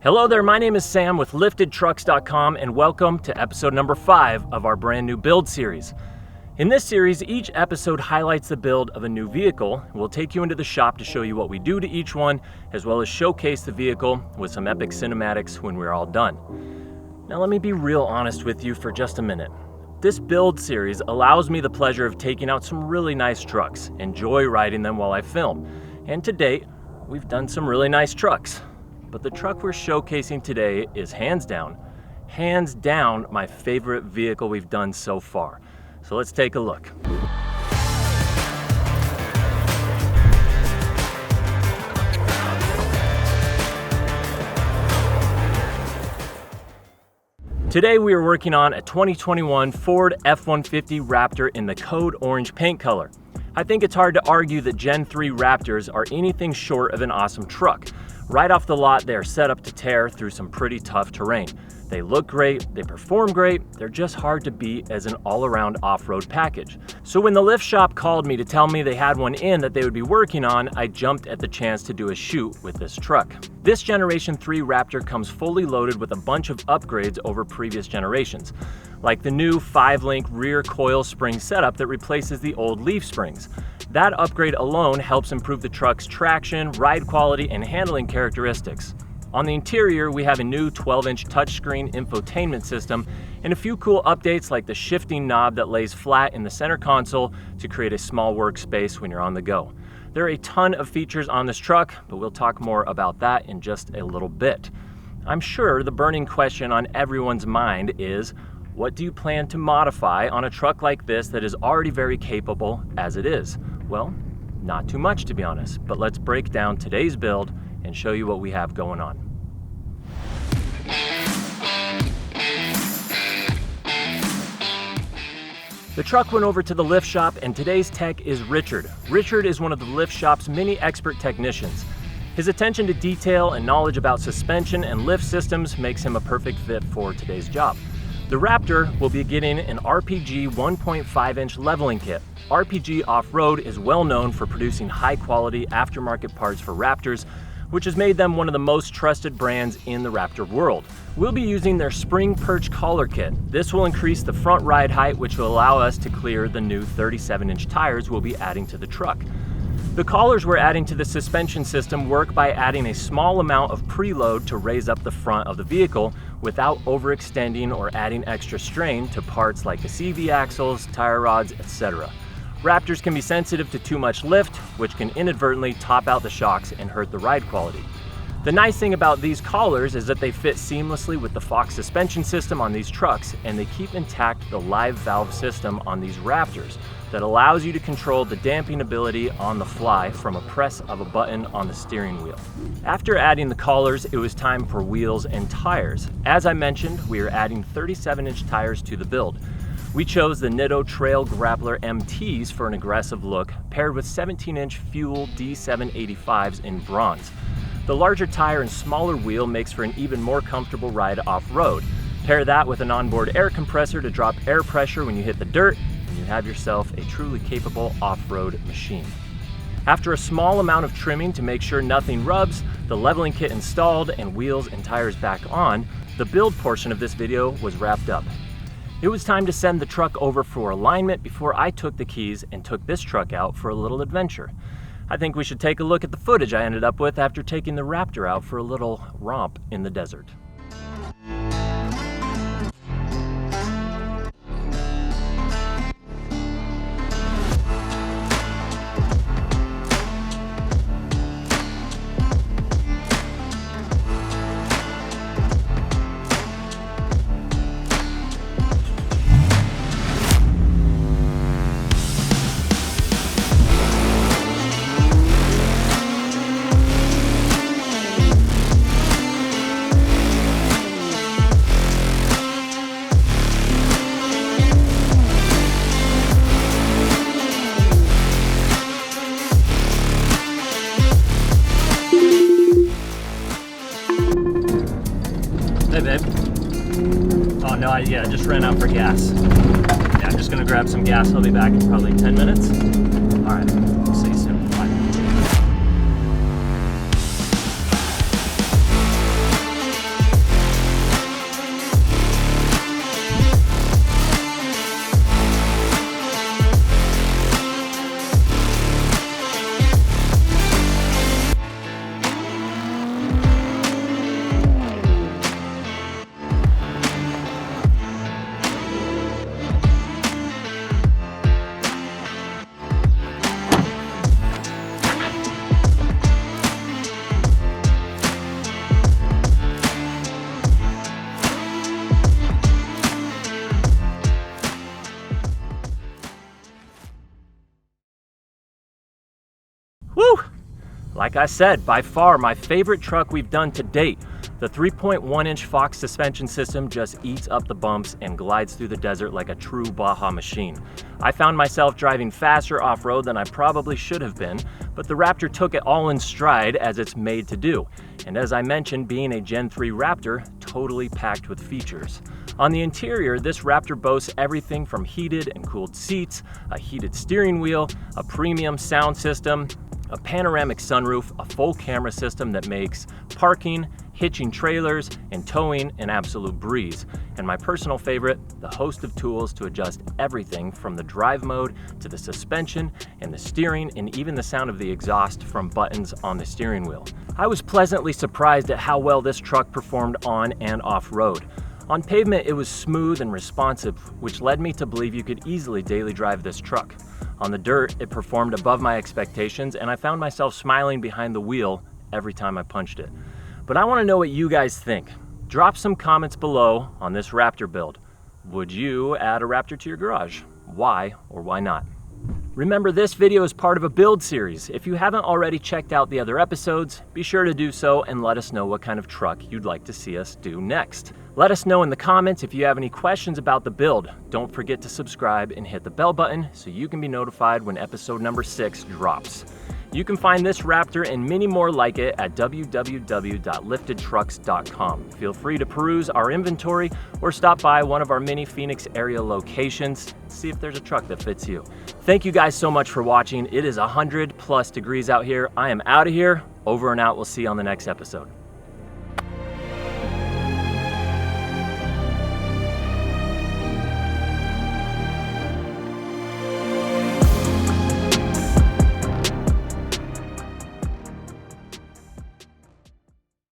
Hello there, my name is Sam with LiftedTrucks.com and welcome to episode number 5 of our brand new build series. In this series, each episode highlights the build of a new vehicle. We'll take you into the shop to show you what we do to each one, as well as showcase the vehicle with some epic cinematics when we're all done. Now let me be real honest with you for just a minute. This build series allows me the pleasure of taking out some really nice trucks and joyriding them while I film. And to date, we've done some really nice trucks. But the truck we're showcasing today is hands down, my favorite vehicle we've done so far. So let's take a look. Today we are working on a 2021 Ford F-150 Raptor in the Code Orange paint color. I think it's hard to argue that Gen 3 Raptors are anything short of an awesome truck. Right off the lot, they are set up to tear through some pretty tough terrain. They look great, they perform great, they're just hard to beat as an all-around off-road package. So when the lift shop called me to tell me they had one in that they would be working on, I jumped at the chance to do a shoot with this truck. This Generation 3 Raptor comes fully loaded with a bunch of upgrades over previous generations, like the new 5-link rear coil spring setup that replaces the old leaf springs. That upgrade alone helps improve the truck's traction, ride quality, and handling characteristics. On the interior, we have a new 12-inch touchscreen infotainment system and a few cool updates like the shifting knob that lays flat in the center console to create a small workspace when you're on the go. There are a ton of features on this truck, but we'll talk more about that in just a little bit. I'm sure the burning question on everyone's mind is, what do you plan to modify on a truck like this that is already very capable as it is? Well, not too much to be honest, but let's break down today's build and show you what we have going on. The truck went over to the lift shop and today's tech is Richard. Richard is one of the lift shop's many expert technicians. His attention to detail and knowledge about suspension and lift systems makes him a perfect fit for today's job. The Raptor will be getting an RPG 1.5-inch leveling kit. RPG Off-Road is well known for producing high-quality aftermarket parts for Raptors, which has made them one of the most trusted brands in the Raptor world. We'll be using their spring perch collar kit. This will increase the front ride height, which will allow us to clear the new 37-inch tires we'll be adding to the truck. The collars we're adding to the suspension system work by adding a small amount of preload to raise up the front of the vehicle without overextending or adding extra strain to parts like the CV axles, tire rods, etc. Raptors can be sensitive to too much lift, which can inadvertently top out the shocks and hurt the ride quality. The nice thing about these collars is that they fit seamlessly with the Fox suspension system on these trucks, and they keep intact the live valve system on these Raptors that allows you to control the damping ability on the fly from a press of a button on the steering wheel. After adding the collars, it was time for wheels and tires. As I mentioned, we are adding 37-inch tires to the build. We chose the Nitto Trail Grappler MTs for an aggressive look, paired with 17-inch Fuel D785s in bronze. The larger tire and smaller wheel makes for an even more comfortable ride off-road. Pair that with an onboard air compressor to drop air pressure when you hit the dirt, and you have yourself a truly capable off-road machine. After a small amount of trimming to make sure nothing rubs, the leveling kit installed, and wheels and tires back on, the build portion of this video was wrapped up. It was time to send the truck over for alignment before I took the keys and took this truck out for a little adventure. I think we should take a look at the footage I ended up with after taking the Raptor out for a little romp in the desert. Hey babe. Oh no, I just ran out for gas. Yeah, I'm just gonna grab some gas. I'll be back in probably 10 minutes. All right, see you soon. Bye. Like I said, by far my favorite truck we've done to date. The 3.1-inch Fox suspension system just eats up the bumps and glides through the desert like a true Baja machine. I found myself driving faster off-road than I probably should have been, but the Raptor took it all in stride as it's made to do. And as I mentioned, being a Gen 3 Raptor, totally packed with features. On the interior, this Raptor boasts everything from heated and cooled seats, a heated steering wheel, a premium sound system, a panoramic sunroof, a full camera system that makes parking, hitching trailers, and towing an absolute breeze. And my personal favorite, the host of tools to adjust everything from the drive mode to the suspension and the steering and even the sound of the exhaust from buttons on the steering wheel. I was pleasantly surprised at how well this truck performed on and off-road. On pavement, it was smooth and responsive, which led me to believe you could easily daily drive this truck. On the dirt, it performed above my expectations, and I found myself smiling behind the wheel every time I punched it. But I want to know what you guys think. Drop some comments below on this Raptor build. Would you add a Raptor to your garage? Why or why not? Remember, this video is part of a build series. If you haven't already checked out the other episodes, be sure to do so and let us know what kind of truck you'd like to see us do next. Let us know in the comments if you have any questions about the build. Don't forget to subscribe and hit the bell button so you can be notified when episode number 6 drops. You can find this Raptor and many more like it at www.liftedtrucks.com. Feel free to peruse our inventory or stop by one of our many Phoenix area locations and see if there's a truck that fits you. Thank you guys so much for watching. It is 100+ degrees out here. I am out of here. Over and out. We'll see you on the next episode.